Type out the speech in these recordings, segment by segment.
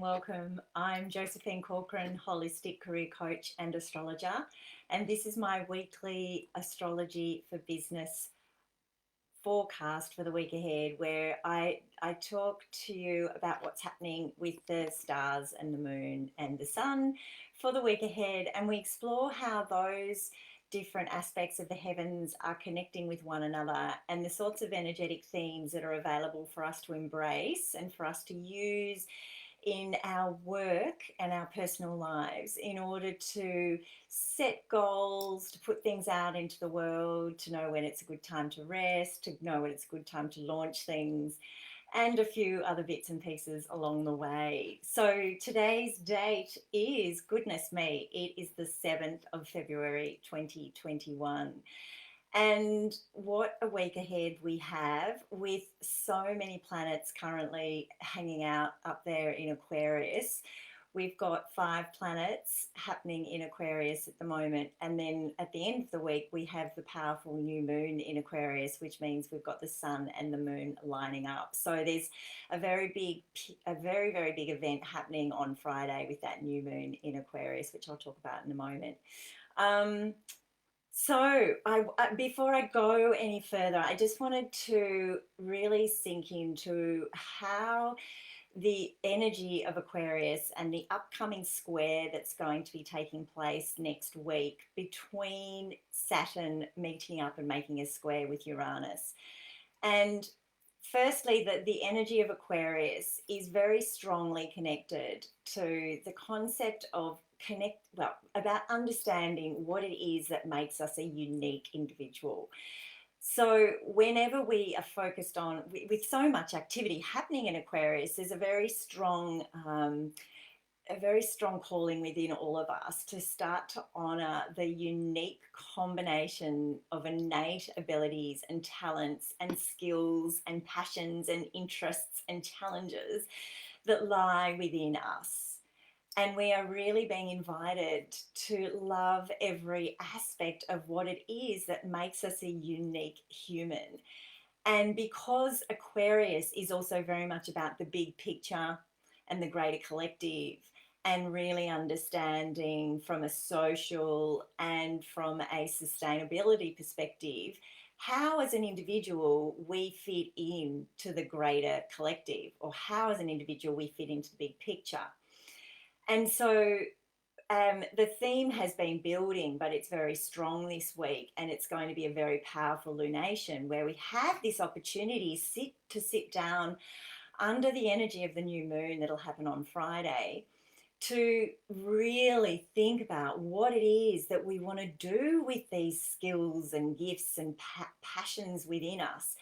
welcome. I'm Josephine Corcoran, holistic career coach and astrologer, and this is my weekly astrology for business forecast for the week ahead, where I talk to you about what's happening with the stars and the moon and the sun for the week ahead, and we explore how those different aspects of the heavens are connecting with one another and the sorts of energetic themes that are available for us to embrace and for us to use in our work and our personal lives in order to set goals, to put things out into the world, to know when it's a good time to rest, to know when it's a good time to launch things, and a few other bits and pieces along the way. So today's date is, goodness me, it is the 7th of February 2021. And what a week ahead we have, with so many planets currently hanging out up there in Aquarius. We've got 5 planets happening in Aquarius at the moment. And then at the end of the week, we have the powerful new moon in Aquarius, which means we've got the sun and the moon lining up. So there's a very, very big event happening on Friday with that new moon in Aquarius, which I'll talk about in a moment. So, before I go any further, I just wanted to really sink into how the energy of Aquarius and the upcoming square that's going to be taking place next week between Saturn meeting up and making a square with Uranus. And firstly, the energy of Aquarius is very strongly connected to the concept of about understanding what it is that makes us a unique individual. So whenever we are focused on, with so much activity happening in Aquarius, there's a very strong calling within all of us to start to honor the unique combination of innate abilities and talents and skills and passions and interests and challenges that lie within us. And we are really being invited to love every aspect of what it is that makes us a unique human. And because Aquarius is also very much about the big picture and the greater collective, and really understanding from a social and from a sustainability perspective how as an individual we fit in to the greater collective, or how as an individual we fit into the big picture. And so the theme has been building, but it's very strong this week, and it's going to be a very powerful lunation where we have this opportunity to sit down under the energy of the new moon that'll happen on Friday, to really think about what it is that we want to do with these skills and gifts and passions within us,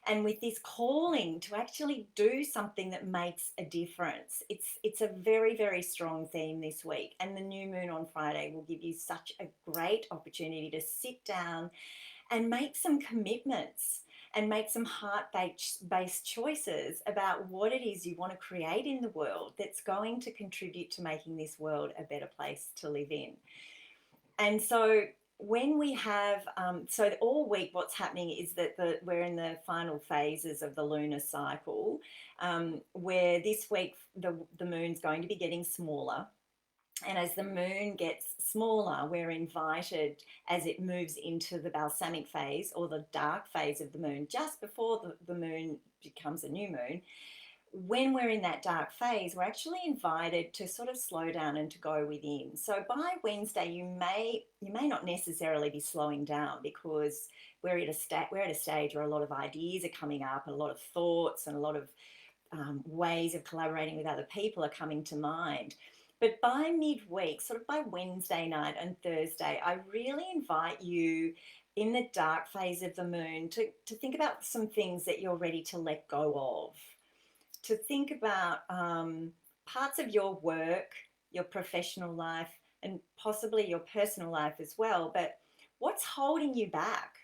and with this calling to actually do something that makes a difference. It's a very strong theme this week, and the new moon on Friday will give you such a great opportunity to sit down and make some commitments and make some heart-based choices about what it is you want to create in the world that's going to contribute to making this world a better place to live in. And so when we have, so all week what's happening is that we're in the final phases of the lunar cycle, where this week the moon's going to be getting smaller. And as the moon gets smaller, we're invited, as it moves into the balsamic phase, or the dark phase of the moon, just before the moon becomes a new moon. When we're in that dark phase, we're actually invited to sort of slow down and to go within. So by Wednesday, you may not necessarily be slowing down, because we're at a stage where a lot of ideas are coming up, and a lot of thoughts and a lot of ways of collaborating with other people are coming to mind. But by midweek, sort of by Wednesday night and Thursday, I really invite you, in the dark phase of the moon, to think about some things that you're ready to let go of. To think about parts of your work, your professional life, and possibly your personal life as well. But what's holding you back?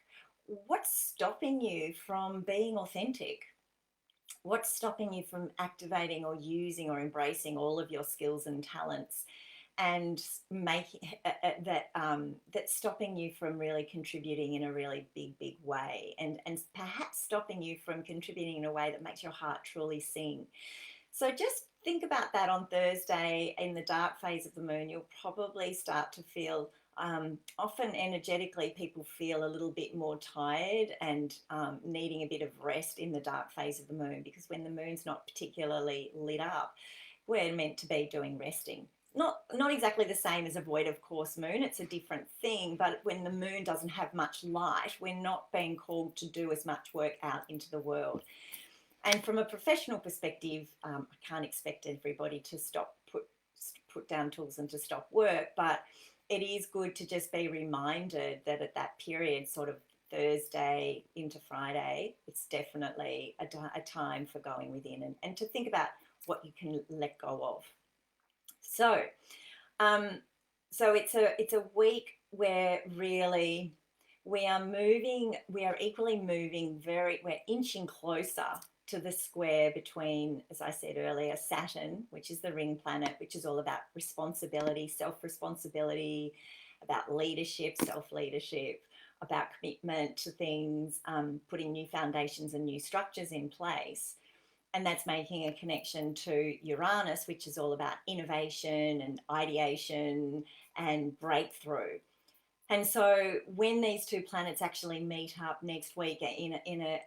What's stopping you from being authentic? What's stopping you from activating or using or embracing all of your skills and talents, and making that's stopping you from really contributing in a really big way, and perhaps stopping you from contributing in a way that makes your heart truly sing? So just think about that on Thursday in the dark phase of the moon. You'll probably start to feel, often energetically, people feel a little bit more tired and needing a bit of rest in the dark phase of the moon, because when the moon's not particularly lit up, we're meant to be doing resting. Not exactly the same as a void of course moon, it's a different thing, but when the moon doesn't have much light, we're not being called to do as much work out into the world. And from a professional perspective, I can't expect everybody to put down tools and to stop work, but it is good to just be reminded that at that period, sort of Thursday into Friday, it's definitely a time for going within and to think about what you can let go of. So, um, so it's a week where really we are equally moving we're inching closer to the square between, as I said earlier, Saturn, which is the ring planet, which is all about responsibility, self-responsibility, about leadership, self-leadership, about commitment to things, putting new foundations and new structures in place. And that's making a connection to Uranus, which is all about innovation and ideation and breakthrough. And so when these two planets actually meet up next week in a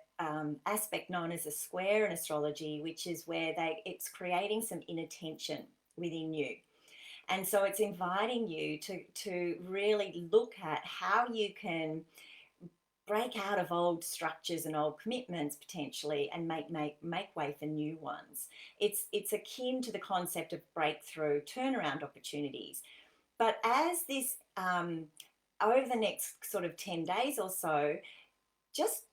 aspect known as a square in astrology, which is where it's creating some inner tension within you. And so it's inviting you to really look at how you can break out of old structures and old commitments potentially and make way for new ones. It's akin to the concept of breakthrough turnaround opportunities. But as this over the next sort of 10 days or so, just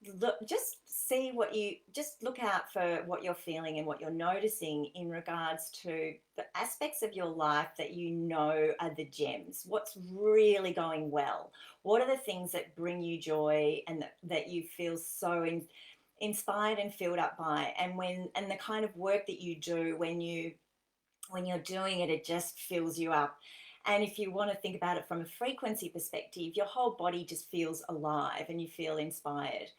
look out for what you're feeling and what you're noticing in regards to the aspects of your life that you know are the gems. What's really going well? What are the things that bring you joy and that you feel so inspired and filled up by? And the kind of work that you do when you're doing it, it just fills you up. And if you want to think about it from a frequency perspective, your whole body just feels alive and you feel inspired.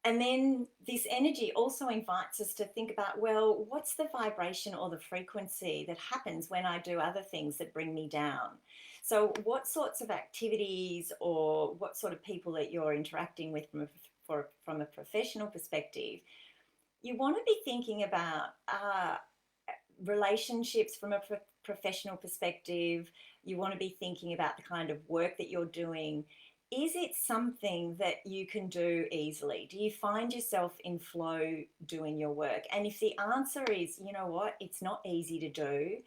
And then this energy also invites us to think about, well, what's the vibration or the frequency that happens when I do other things that bring me down? So what sorts of activities or what sort of people that you're interacting with from a professional perspective, you want to be thinking about relationships from a professional perspective. You want to be thinking about the kind of work that you're doing. Is it something that you can do easily? Do you find yourself in flow doing your work? And if the answer is, you know what, it's not easy to do,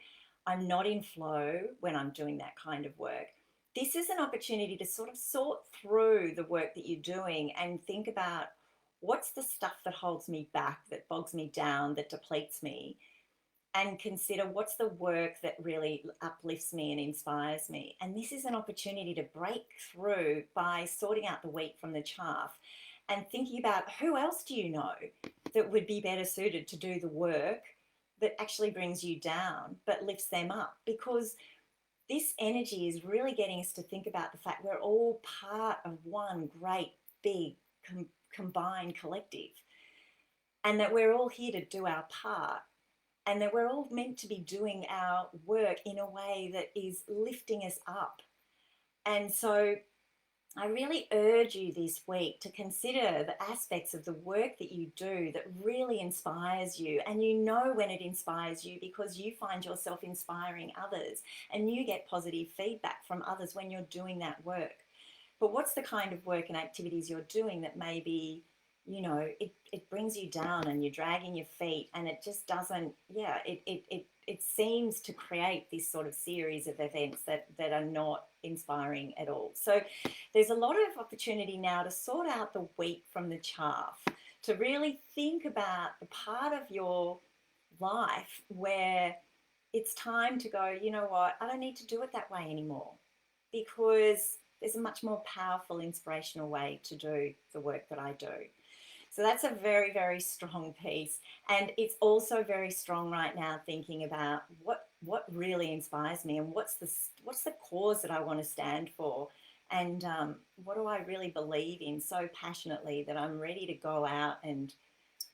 I'm not in flow when I'm doing that kind of work, this is an opportunity to sort of sort through the work that you're doing and think about what's the stuff that holds me back, that bogs me down, that depletes me, and consider what's the work that really uplifts me and inspires me. And this is an opportunity to break through by sorting out the wheat from the chaff and thinking about who else do you know that would be better suited to do the work that actually brings you down but lifts them up. Because this energy is really getting us to think about the fact we're all part of one great big combined collective, and that we're all here to do our part, and that we're all meant to be doing our work in a way that is lifting us up. And so I really urge you this week to consider the aspects of the work that you do that really inspires you. And you know when it inspires you because you find yourself inspiring others and you get positive feedback from others when you're doing that work. But what's the kind of work and activities you're doing that maybe, you know, it brings you down and you're dragging your feet, and it just doesn't, it seems to create this sort of series of events that are not inspiring at all. So there's a lot of opportunity now to sort out the wheat from the chaff, to really think about the part of your life where it's time to go, you know what, I don't need to do it that way anymore, because there's a much more powerful, inspirational way to do the work that I do. So that's a very, very strong piece. And it's also very strong right now thinking about what really inspires me and what's the cause that I want to stand for, and what do I really believe in so passionately that I'm ready to go out and,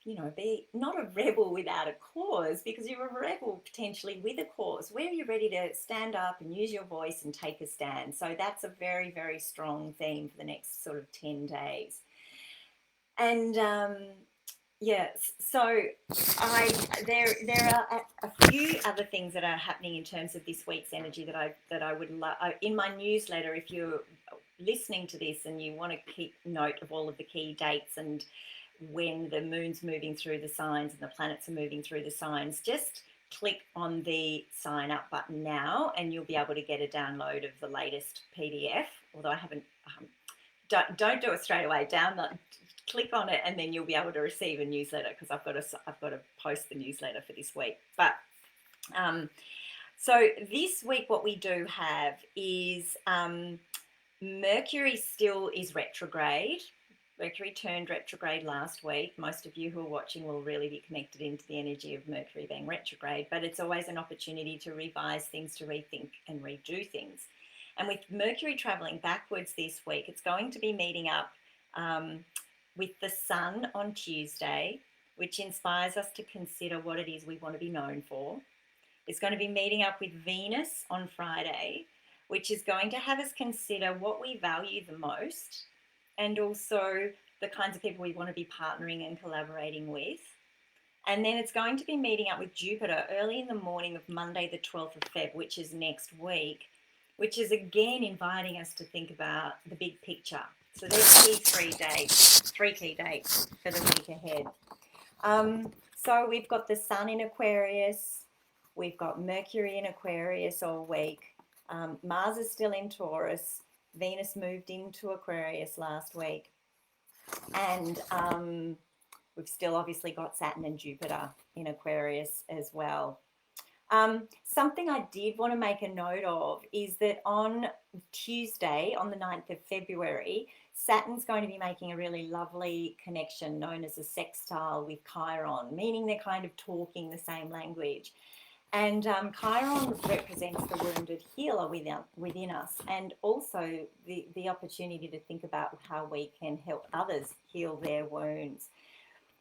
be not a rebel without a cause, because you're a rebel potentially with a cause. Where are you ready to stand up and use your voice and take a stand? So that's a very, very strong theme for the next sort of 10 days. And yes, so there are a few other things that are happening in terms of this week's energy that I would love in my newsletter. If you're listening to this and you want to keep note of all of the key dates and when the moon's moving through the signs and the planets are moving through the signs, just click on the sign up button now and you'll be able to get a download of the latest PDF. Although I haven't, don't do it straight away. Click on it and then you'll be able to receive a newsletter, because I've got to post the newsletter for this week. But so this week what we do have is Mercury still is retrograde. Mercury turned retrograde last week. Most of you who are watching will really be connected into the energy of Mercury being retrograde, but it's always an opportunity to revise things, to rethink and redo things. And with Mercury traveling backwards this week, it's going to be meeting up with the Sun on Tuesday, which inspires us to consider what it is we want to be known for. It's going to be meeting up with Venus on Friday, which is going to have us consider what we value the most, and also the kinds of people we want to be partnering and collaborating with. And then it's going to be meeting up with Jupiter early in the morning of Monday, the 12th of Feb, which is next week, which is again inviting us to think about the big picture. So there's three key dates for the week ahead. So we've got the Sun in Aquarius, we've got Mercury in Aquarius all week, Mars is still in Taurus, Venus moved into Aquarius last week, and we've still obviously got Saturn and Jupiter in Aquarius as well. Something I did want to make a note of is that on Tuesday, on the 9th of February, Saturn's going to be making a really lovely connection known as a sextile with Chiron, meaning they're kind of talking the same language. And Chiron represents the wounded healer within us, and also the opportunity to think about how we can help others heal their wounds.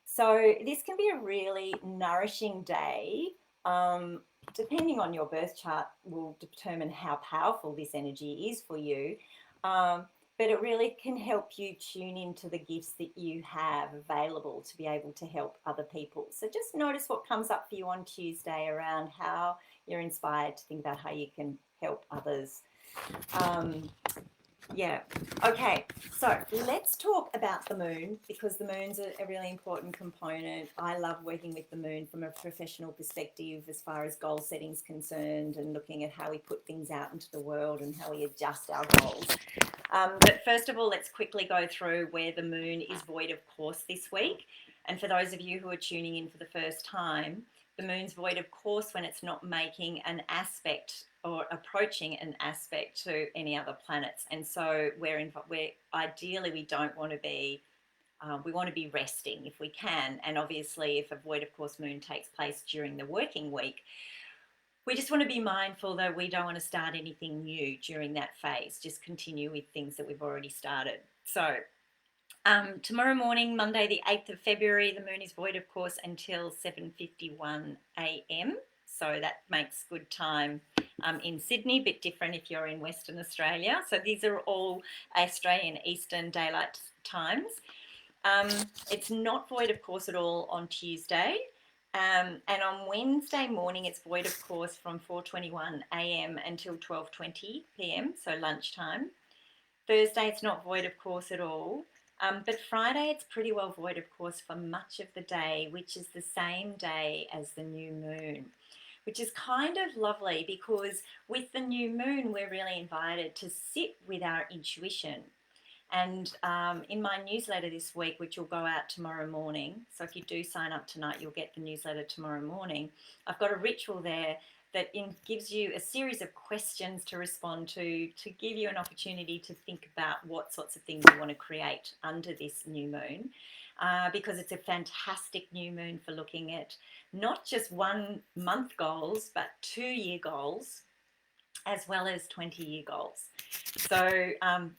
So this can be a really nourishing day. Depending on your birth chart will determine how powerful this energy is for you. But it really can help you tune into the gifts that you have available to be able to help other people. So just notice what comes up for you on Tuesday around how you're inspired to think about how you can help others. Yeah. Okay. So let's talk about the moon, because the moon's a really important component. I love working with the moon from a professional perspective as far as goal setting is concerned, and looking at how we put things out into the world and how we adjust our goals. But first of all, let's quickly go through where the moon is void of course this week. And for those of you who are tuning in for the first time, the moon's void of course when it's not making an aspect or approaching an aspect to any other planets. And so we're ideally we don't want to be, we want to be resting if we can. And obviously if a void of course moon takes place during the working week, we just want to be mindful that we don't want to start anything new during that phase. Just continue with things that we've already started. So tomorrow morning, Monday the 8th of February, the moon is void of course until 7:51 a.m. So that makes good time in Sydney, a bit different if you're in Western Australia. So these are all Australian Eastern Daylight Times. It's not void of course at all on Tuesday. And on Wednesday morning, it's void of course from 4:21 a.m. until 12:20 p.m, so lunchtime. Thursday, it's not void of course at all. But Friday, it's pretty well void of course for much of the day, which is the same day as the new moon, which is kind of lovely because with the new moon, we're really invited to sit with our intuition. And in my newsletter this week, which will go out tomorrow morning, so if you do sign up tonight, you'll get the newsletter tomorrow morning, I've got a ritual there that gives you a series of questions to respond to give you an opportunity to think about what sorts of things you want to create under this new moon, because it's a fantastic new moon for looking at not just 1 month goals, but 2-year goals, as well as 20-year goals. So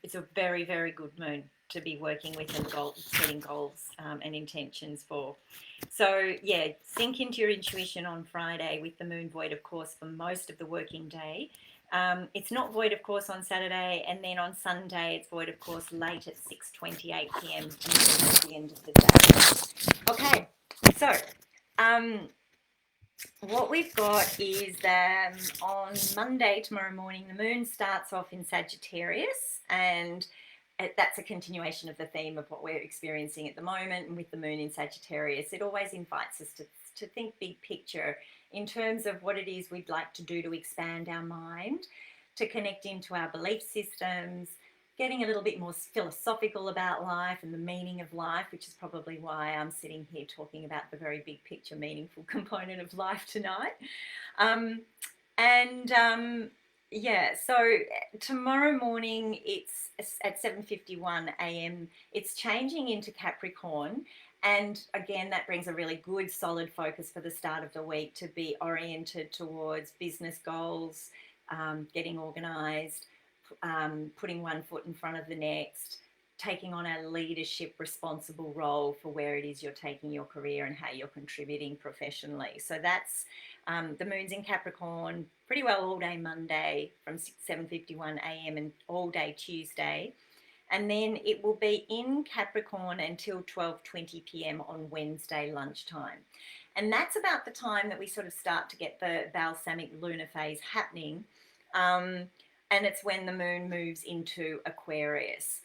it's a very, very good moon. to be working with and setting goals and intentions for. So yeah, sink into your intuition on Friday with the moon void, of course, for most of the working day. It's not void, of course, on Saturday, and then on Sunday it's void, of course, late at 6:28 p.m. and at the end of the day. Okay, so what we've got is on Monday, tomorrow morning, the moon starts off in Sagittarius, and that's a continuation of the theme of what we're experiencing at the moment. And with the moon in Sagittarius, it always invites us to think big picture in terms of what it is we'd like to do to expand our mind, to connect into our belief systems, getting a little bit more philosophical about life and the meaning of life, which is probably why I'm sitting here talking about the very big picture, meaningful component of life tonight. Yeah, so tomorrow morning it's at 7:51 a.m. It's changing into Capricorn, and again that brings a really good solid focus for the start of the week to be oriented towards business goals, getting organized, putting one foot in front of the next, taking on a leadership responsible role for where it is you're taking your career and how you're contributing professionally. So that's the moon's in Capricorn pretty well all day Monday from 7:51 a.m. and all day Tuesday. And then it will be in Capricorn until 12:20 p.m. on Wednesday lunchtime. And that's about the time that we sort of start to get the balsamic lunar phase happening. And it's when the moon moves into Aquarius.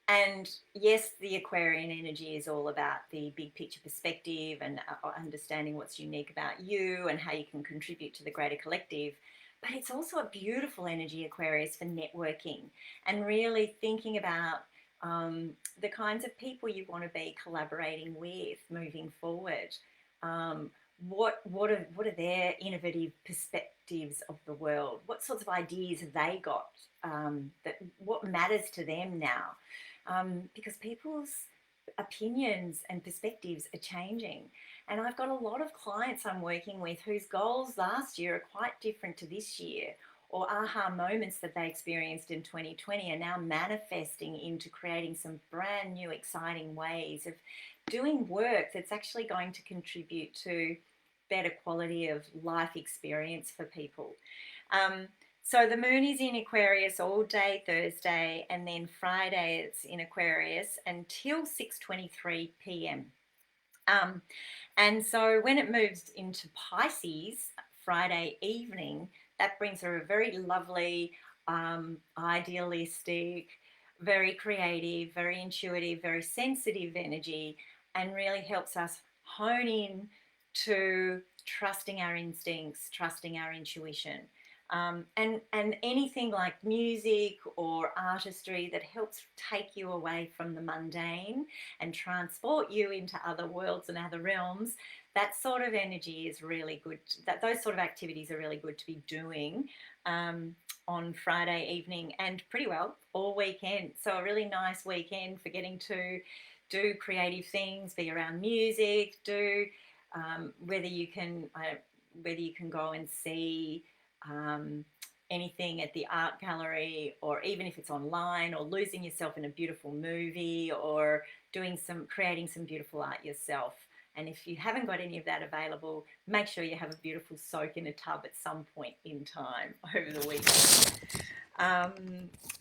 And yes, the Aquarian energy is all about the big picture perspective and understanding what's unique about you and how you can contribute to the greater collective. But it's also a beautiful energy, Aquarius, for networking and really thinking about the kinds of people you want to be collaborating with moving forward. What are their innovative perspectives of the world? What sorts of ideas have they got? What matters to them now? Because people's opinions and perspectives are changing. And I've got a lot of clients I'm working with whose goals last year are quite different to this year, or aha moments that they experienced in 2020 are now manifesting into creating some brand new exciting ways of doing work that's actually going to contribute to better quality of life experience for people. So the moon is in Aquarius all day Thursday, and then Friday it's in Aquarius until 6:23 p.m. And so when it moves into Pisces Friday evening, that brings her a very lovely, idealistic, very creative, very intuitive, very sensitive energy, and really helps us hone in to trusting our instincts, trusting our intuition. And anything like music or artistry that helps take you away from the mundane and transport you into other worlds and other realms, that sort of energy is really good. Those sort of activities are really good to be doing on Friday evening and pretty well all weekend. So a really nice weekend for getting to do creative things, be around music, do whether you can go and see anything at the art gallery, or even if it's online, or losing yourself in a beautiful movie, or creating some beautiful art yourself. And if you haven't got any of that available, make sure you have a beautiful soak in a tub at some point in time over the weekend.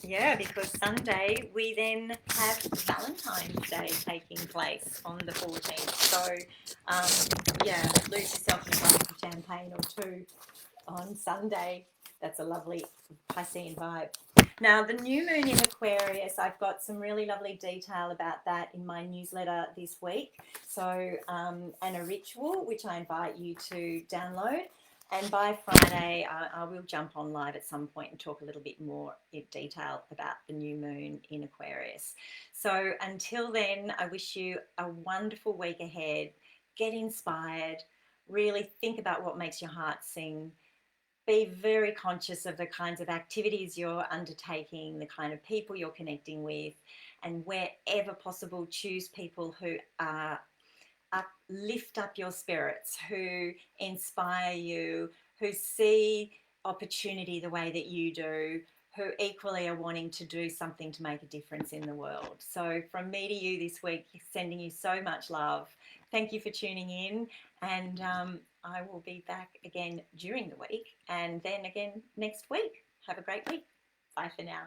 Yeah, because Sunday we then have Valentine's Day taking place on the 14th. So yeah, lose yourself in a glass of champagne or two on Sunday. That's a lovely Piscean vibe. Now, the new moon in Aquarius, I've got some really lovely detail about that in my newsletter this week. So, and a ritual, which I invite you to download. And by Friday, I will jump on live at some point and talk a little bit more in detail about the new moon in Aquarius. So until then, I wish you a wonderful week ahead. Get inspired. Really think about what makes your heart sing. Be very conscious of the kinds of activities you're undertaking, the kind of people you're connecting with, and wherever possible, choose people who lift up your spirits, who inspire you, who see opportunity the way that you do, who equally are wanting to do something to make a difference in the world. So from me to you this week, sending you so much love. Thank you for tuning in, and I will be back again during the week and then again next week. Have a great week. Bye for now.